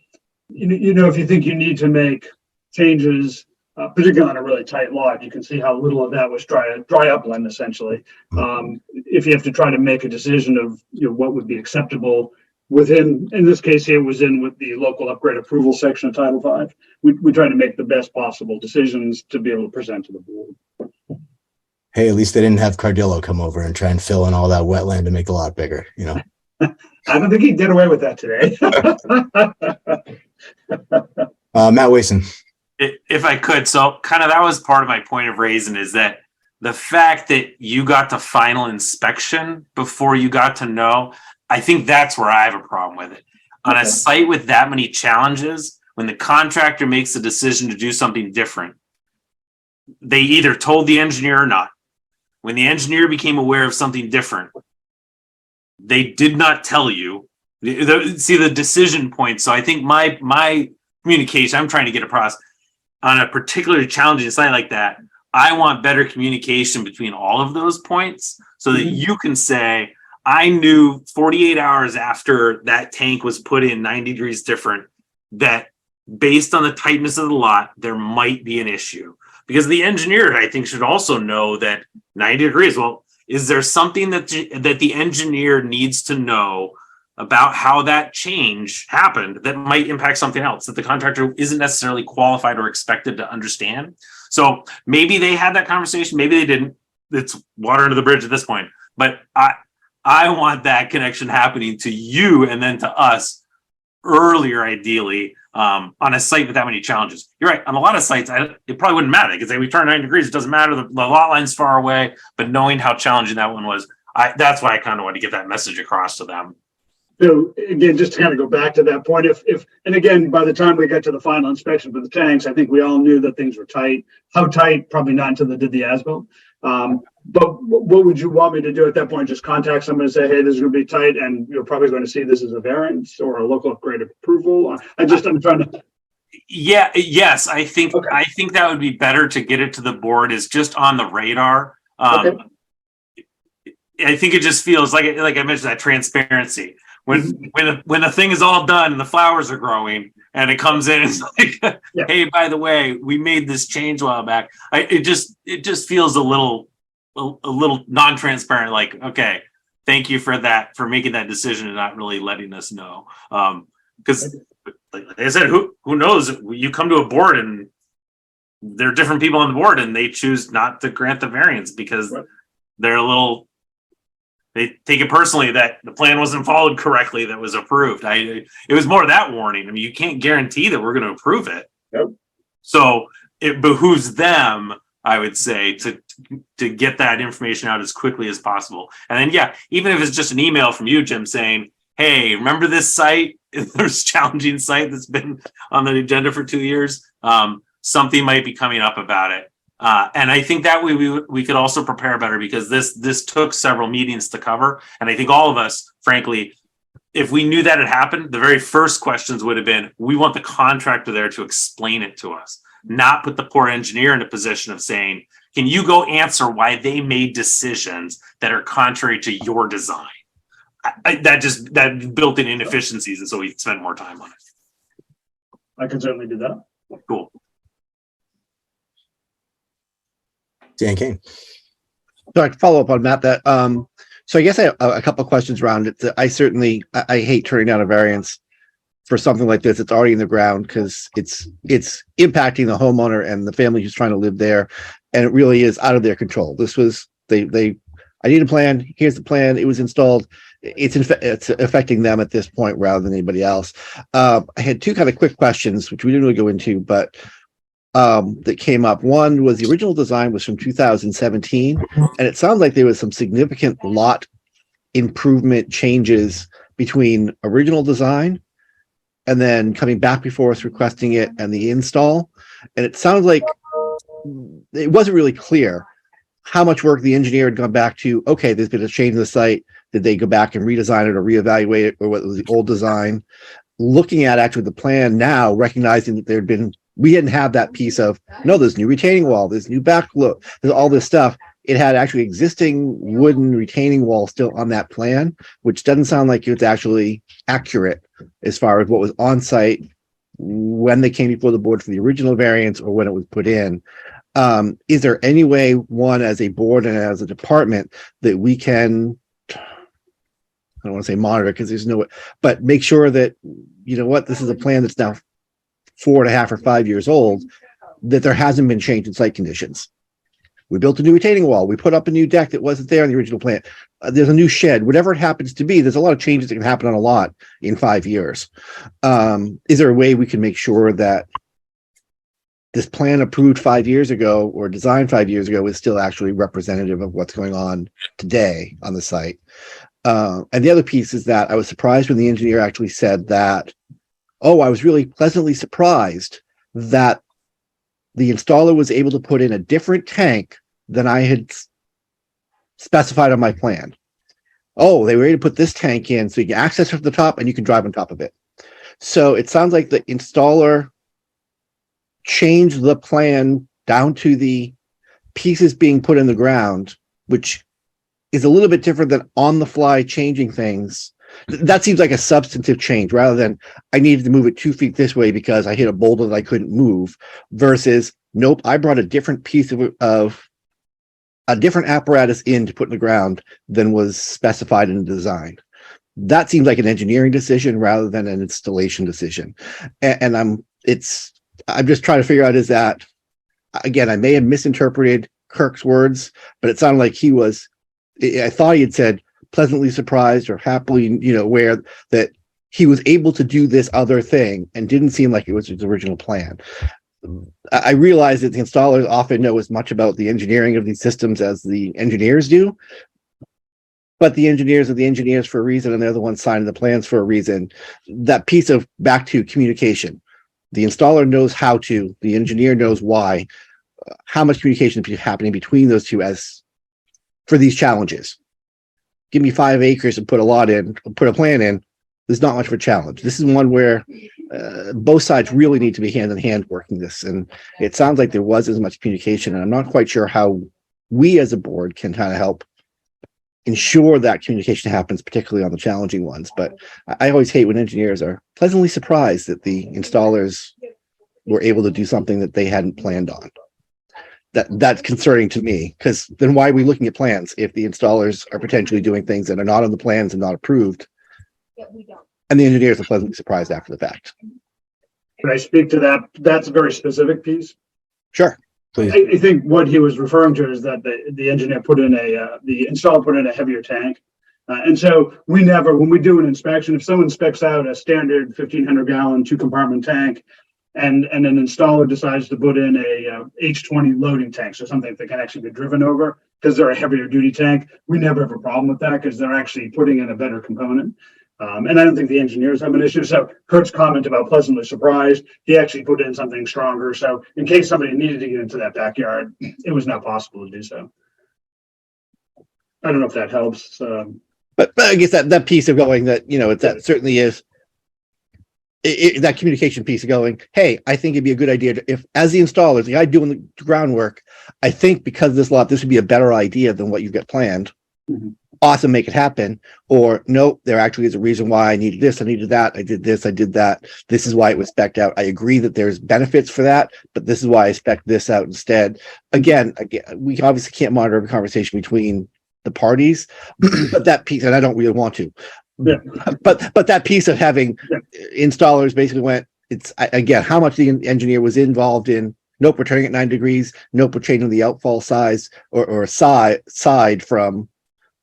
if you think you need to make changes, particularly on a really tight lot, you can see how little of that was dry upland, essentially. If you have to try to make a decision of what would be acceptable within, in this case here, was in with the local upgrade approval section of Title V, we try to make the best possible decisions to be able to present to the board. Hey, at least they didn't have Cardillo come over and try and fill in all that wetland to make the lot bigger, I don't think he did away with that today. Matt Wason. If I could, so kind of that was part of my point of raising is that the fact that you got to final inspection before you got to know, I think that's where I have a problem with it. On a site with that many challenges, when the contractor makes a decision to do something different, they either told the engineer or not. When the engineer became aware of something different, they did not tell you. See the decision point. So I think my communication, I'm trying to get across on a particularly challenging site like that. I want better communication between all of those points so that you can say, I knew 48 hours after that tank was put in 90 degrees different, that based on the tightness of the lot, there might be an issue. Because the engineer, I think, should also know that 90 degrees, well, is there something that the engineer needs to know about how that change happened that might impact something else that the contractor isn't necessarily qualified or expected to understand. So maybe they had that conversation, maybe they didn't. It's water under the bridge at this point. But I want that connection happening to you and then to us earlier, ideally, on a site with that many challenges. You're right. On a lot of sites, it probably wouldn't matter because we turn 9 degrees. It doesn't matter. The lot line's far away. But knowing how challenging that one was, that's why I kind of want to get that message across to them. So again, just to kind of go back to that point, and again, by the time we got to the final inspection for the tanks, I think we all knew that things were tight. How tight? Probably not until they did the as-built. But what would you want me to do at that point? Just contact someone and say, hey, this is going to be tight, and you're probably going to see this as a variance or a local upgrade approval. I'm trying to. Yeah. Yes. I think Okay. I think that would be better to get it to the board is just on the radar. Okay. I think it just feels like I mentioned, that transparency. When the thing is all done and the flowers are growing and it comes in, it's like, Yeah. hey, by the way, we made this change a while back. It just feels a little non-transparent. Like, okay, thank you for that, for making that decision and not really letting us know. Because like I said, who knows? You come to a board and there are different people on the board and they choose not to grant the variance because Right. they're they take it personally that the plan wasn't followed correctly that was approved. It was more of that warning. I mean, you can't guarantee that we're going to approve it. Yep. So it behooves them, I would say, to get that information out as quickly as possible. And then, yeah, even if it's just an email from you, Jim, saying, hey, remember this site? There's a challenging site that's been on the agenda for 2 years. Something might be coming up about it. And I think that way we could also prepare better because this took several meetings to cover. And I think all of us, frankly, if we knew that had happened, the very first questions would have been, we want the contractor there to explain it to us, not put the poor engineer in a position of saying, can you go answer why they made decisions that are contrary to your design? That built in inefficiencies. And so we spent more time on it. I can certainly do that. Cool. Dan Kane. So I can follow up on Matt that, so I guess I have a couple of questions around it. I hate turning down a variance for something like this. It's already in the ground because it's impacting the homeowner and the family who's trying to live there. And it really is out of their control. This was, I need a plan. Here's the plan. It was installed. It's affecting them at this point rather than anybody else. I had two kind of quick questions, which we didn't really go into, but that came up. One was the original design was from 2017, and it sounds like there was some significant lot improvement changes between original design and then coming back before us requesting it and the install. And it sounds like it wasn't really clear how much work the engineer had gone back to. Okay, there's been a change in the site. Did they go back and redesign it or reevaluate it, or what was the old design? Looking at actually the plan now, recognizing that we didn't have that piece of, no, there's new retaining wall, there's new back look, there's all this stuff. It had actually existing wooden retaining wall still on that plan, which doesn't sound like it's actually accurate as far as what was on site when they came before the board for the original variance or when it was put in. Is there any way, one, as a board and as a department, that we can, I don't want to say monitor because there's no, but make sure that, you know what, this is a plan that's now 4.5 or 5 years old, that there hasn't been change in site conditions. We built a new retaining wall. We put up a new deck that wasn't there in the original plan. There's a new shed, whatever it happens to be. There's a lot of changes that can happen on a lot in 5 years. Is there a way we can make sure that this plan approved 5 years ago or designed 5 years ago is still actually representative of what's going on today on the site? And the other piece is that I was surprised when the engineer actually said that, oh, I was really pleasantly surprised that the installer was able to put in a different tank than I had specified on my plan. Oh, they were able to put this tank in so you can access from the top and you can drive on top of it. So it sounds like the installer changed the plan down to the pieces being put in the ground, which is a little bit different than on the fly changing things. That seems like a substantive change rather than I needed to move it 2 feet this way because I hit a boulder that I couldn't move versus, nope, I brought a different piece of a different apparatus in to put in the ground than was specified in the design. That seems like an engineering decision rather than an installation decision. And I'm just trying to figure out, is that, again, I may have misinterpreted Kirk's words, but it sounded like I thought he had said pleasantly surprised or happily, aware that he was able to do this other thing, and didn't seem like it was his original plan. I realize that the installers often know as much about the engineering of these systems as the engineers do, but the engineers are the engineers for a reason, and they're the ones signing the plans for a reason. That piece of back to communication, the installer knows how to, the engineer knows why, how much communication is happening between those two as for these challenges. Give me 5 acres and put a plan in. There's not much of a challenge. This is one where both sides really need to be hand in hand working this. And it sounds like there was as much communication, and I'm not quite sure how we as a board can kind of help ensure that communication happens, particularly on the challenging ones. But I always hate when engineers are pleasantly surprised that the installers were able to do something that they hadn't planned on. That's concerning to me, because then why are we looking at plans if the installers are potentially doing things that are not on the plans and not approved? And the engineers are pleasantly surprised after the fact. Can I speak to that? That's a very specific piece. Sure. Please. I think what he was referring to is that the engineer the installer put in a heavier tank. And so when we do an inspection, if someone specs out a standard 1,500 gallon 2-compartment tank, and an installer decides to put in a H20 loading tank, so something that can actually be driven over because they're a heavier duty tank, we never have a problem with that because they're actually putting in a better component. And I don't think the engineers have an issue. So Kurt's comment about pleasantly surprised, he actually put in something stronger. So in case somebody needed to get into that backyard, it was not possible to do so. I don't know if that helps. But I guess that piece of going that, that certainly is that communication piece of going, hey, I think it'd be a good idea to, if as the installers, the guy doing the groundwork, I think because of this lot, this would be a better idea than what you've got planned. Mm-hmm. Awesome, make it happen. Or no, there actually is a reason why I needed this, I needed that, I did this, I did that. This is why it was spec'd out. I agree that there's benefits for that, but this is why I spec'd this out instead. Again, we obviously can't monitor every conversation between the parties, but that piece, and I don't really want to. Yeah. But that piece of having installers basically went, it's again, how much the engineer was involved in, nope, we're turning it 9 degrees, nope, we're changing the outfall size or side from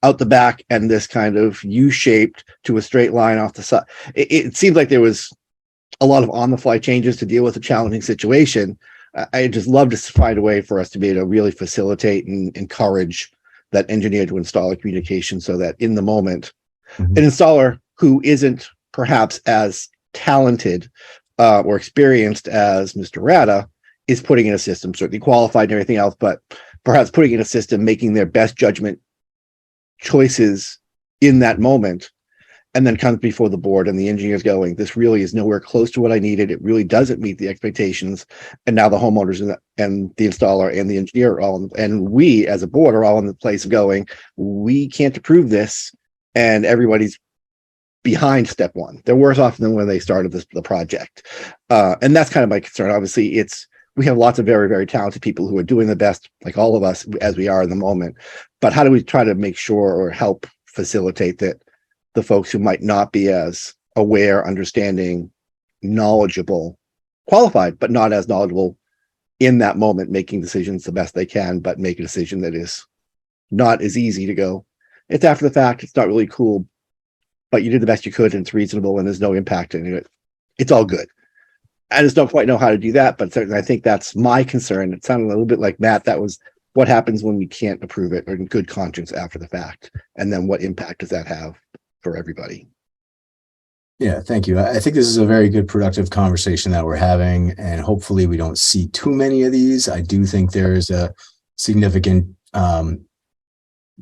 out the back and this kind of U-shaped to a straight line off the side. It seems like there was a lot of on-the-fly changes to deal with a challenging situation. I just love to find a way for us to be able to really facilitate and encourage that engineer to installer communication so that in the moment, an installer who isn't perhaps as talented or experienced as Mr. Rada is putting in a system, certainly qualified and everything else, but perhaps putting in a system, making their best judgment choices in that moment, and then comes before the board and the engineer's going, this really is nowhere close to what I needed. It really doesn't meet the expectations. And now the homeowners and the installer and the engineer are all, and we as a board are all in the place of going, we can't approve this. And everybody's behind step one. They're worse off than when they started the project. And that's kind of my concern. Obviously, we have lots of very, very talented people who are doing the best, like all of us, as we are in the moment. But how do we try to make sure or help facilitate that the folks who might not be as aware, understanding, knowledgeable, qualified, but not as knowledgeable in that moment, making decisions the best they can, but make a decision that is not as easy to go, it's after the fact, it's not really cool, but you did the best you could and it's reasonable and there's no impact in it. It's all good. I just don't quite know how to do that, but certainly I think that's my concern. It sounded a little bit like Matt. That was what happens when we can't approve it or in good conscience after the fact. And then what impact does that have for everybody? Yeah, thank you. I think this is a very good, productive conversation that we're having, and hopefully we don't see too many of these. I do think there's a significant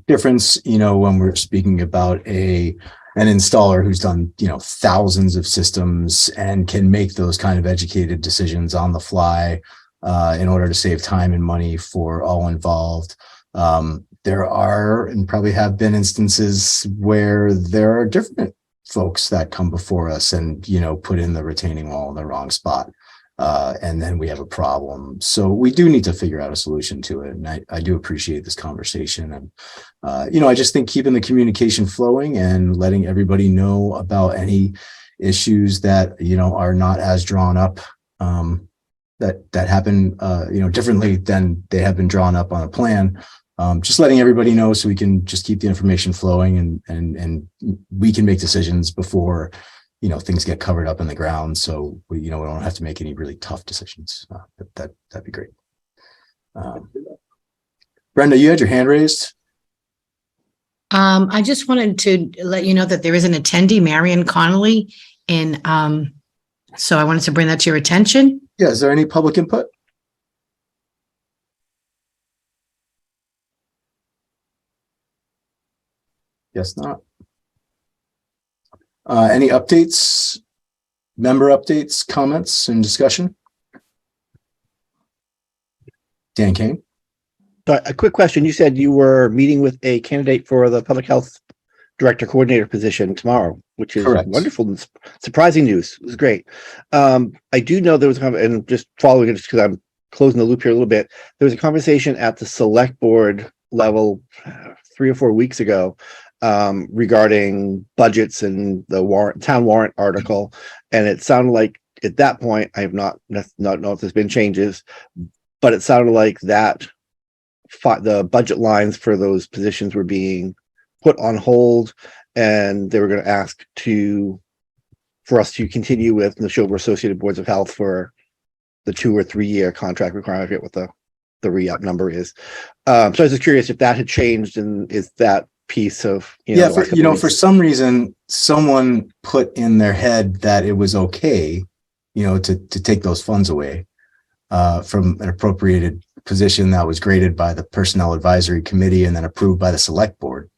difference, when we're speaking about an installer who's done, thousands of systems and can make those kind of educated decisions on the fly in order to save time and money for all involved. There are and probably have been instances where there are different folks that come before us and, put in the retaining wall in the wrong spot. and then we have a problem. So we do need to figure out a solution to it. And I do appreciate this conversation. And, I just think keeping the communication flowing and letting everybody know about any issues that, are not as drawn up, that happen, differently than they have been drawn up on a plan. Just letting everybody know so we can just keep the information flowing and we can make decisions before, things get covered up in the ground. So we don't have to make any really tough decisions. That'd be great. Brenda, you had your hand raised. I just wanted to let you know that there is an attendee, Marion Connolly, and so I wanted to bring that to your attention. Yeah. Is there any public input? Yes, not. Any updates, member updates, comments, and discussion? Dan Kane. So a quick question. You said you were meeting with a candidate for the public health director coordinator position tomorrow, which is Correct. wonderful and surprising news. It was great. I do know there was, and just following it just because I'm closing the loop here a little bit, there was a conversation at the select board level 3 or 4 weeks ago regarding budgets and the town warrant article. And it sounded like at that point, I have not know if there's been changes, but it sounded like that the budget lines for those positions were being put on hold, and they were going to ask for us to continue with Neshoba Associated Boards of Health for the 2 or 3 year contract requirement. I forget what the re-up number is. So I was just curious if that had changed, and is that piece of for some reason someone put in their head that it was okay, to take those funds away from an appropriated position that was graded by the Personnel Advisory Committee and then approved by the Select Board.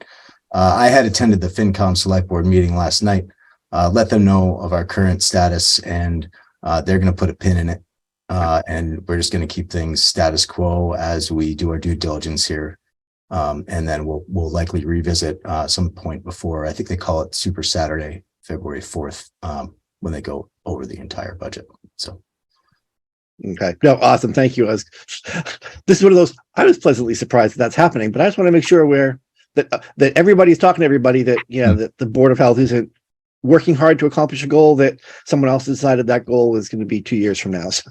I had attended the FinCom Select Board meeting last night, let them know of our current status, and they're going to put a pin in it. And we're just going to keep things status quo as we do our due diligence here. And then we'll likely revisit some point before, I think they call it Super Saturday, February 4th, when they go over the entire budget. So. Okay. No, awesome. Thank you. This is one of those, I was pleasantly surprised that's happening, but I just want to make sure that everybody's talking to everybody that, that the Board of Health isn't working hard to accomplish a goal that someone else decided that goal is going to be 2 years from now. So.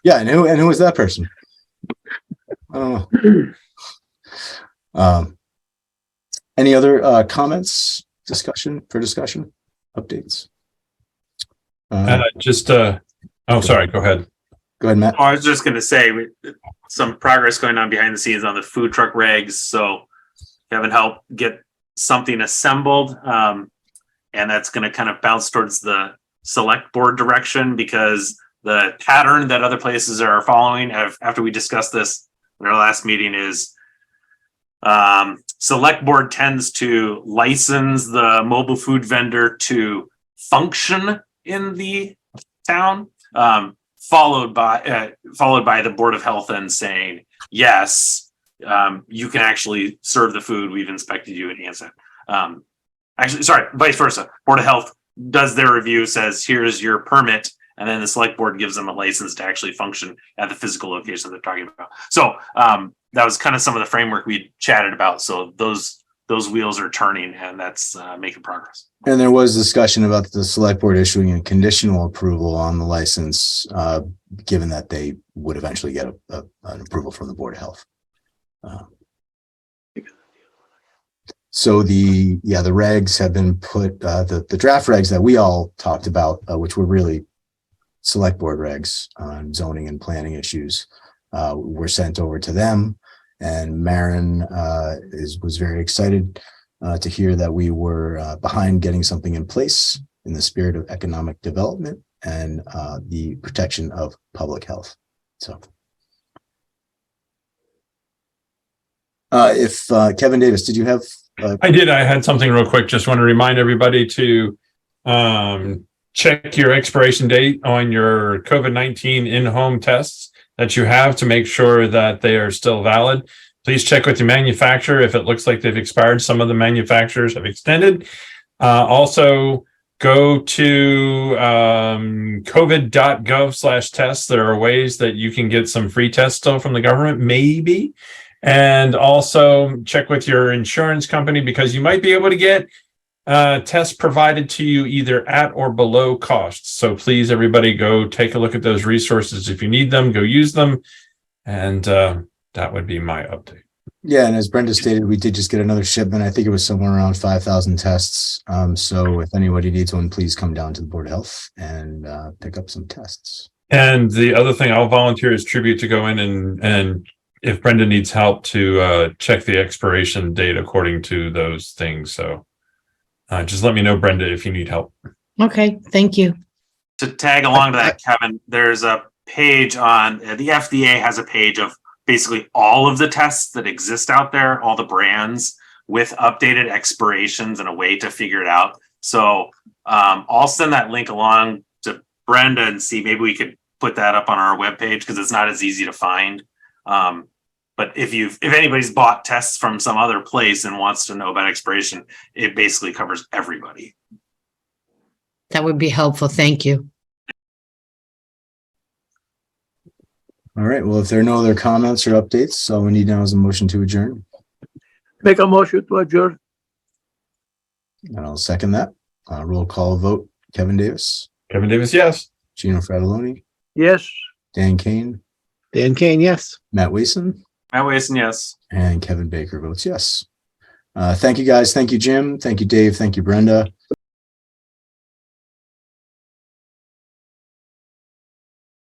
Yeah. And who is that person? I don't know. Any other comments, discussion, updates? Sorry, go ahead. Go ahead, Matt. I was just going to say some progress going on behind the scenes on the food truck regs. So Kevin helped get something assembled. And that's going to kind of bounce towards the select board direction, because the pattern that other places are following after we discussed this in our last meeting is select board tends to license the mobile food vendor to function in the town. Followed by the Board of Health and saying, yes, you can actually serve the food. We've inspected you and answered. Vice versa. Board of Health does their review, says, here's your permit. And then the select board gives them a license to actually function at the physical location they're talking about. So that was kind of some of the framework we chatted about. So those wheels are turning, and that's making progress. And there was discussion about the select board issuing a conditional approval on the license, given that they would eventually get an approval from the Board of Health. So the regs have been put, the draft regs that we all talked about, which were really select board regs on zoning and planning issues, were sent over to them. And Marin was very excited to hear that we were behind getting something in place in the spirit of economic development and the protection of public health. So if Kevin Davis, did you have? I did. I had something real quick. Just want to remind everybody to check your expiration date on your COVID-19 in-home tests that you have to make sure that they are still valid. Please check with the manufacturer if it looks like they've expired. Some of the manufacturers have extended. Also, go to covid.gov/tests. There are ways that you can get some free tests still from the government, maybe. And also check with your insurance company because you might be able to get tests provided to you either at or below cost. So please, everybody, go take a look at those resources. If you need them, go use them. And that would be my update. Yeah, and as Brenda stated, we did just get another shipment. I think it was somewhere around 5,000 tests. So if anybody needs one, please come down to the Board of Health and pick up some tests. And the other thing I'll volunteer is Tribute to go in and if Brenda needs help to check the expiration date according to those things. So just let me know, Brenda, if you need help. Okay, thank you. To tag along to that, Kevin, there's a page on the FDA has a page of basically all of the tests that exist out there, all the brands with updated expirations and a way to figure it out. So I'll send that link along to Brenda and see maybe we could put that up on our webpage because it's not as easy to find. But if anybody's bought tests from some other place and wants to know about expiration, it basically covers everybody. That would be helpful. Thank you. All right. Well, if there are no other comments or updates, all we need now is a motion to adjourn. Make a motion to adjourn. And I'll second that. Roll call vote. Kevin Davis, Kevin Davis, yes. Gino Fratelloni, Yes. Dan Kane, Dan Kane, yes. Matt Wason, Matt Wason, yes. and Kevin Baker votes yes. Thank you, guys. Thank you, Jim. Thank you, Dave. Thank you, Brenda.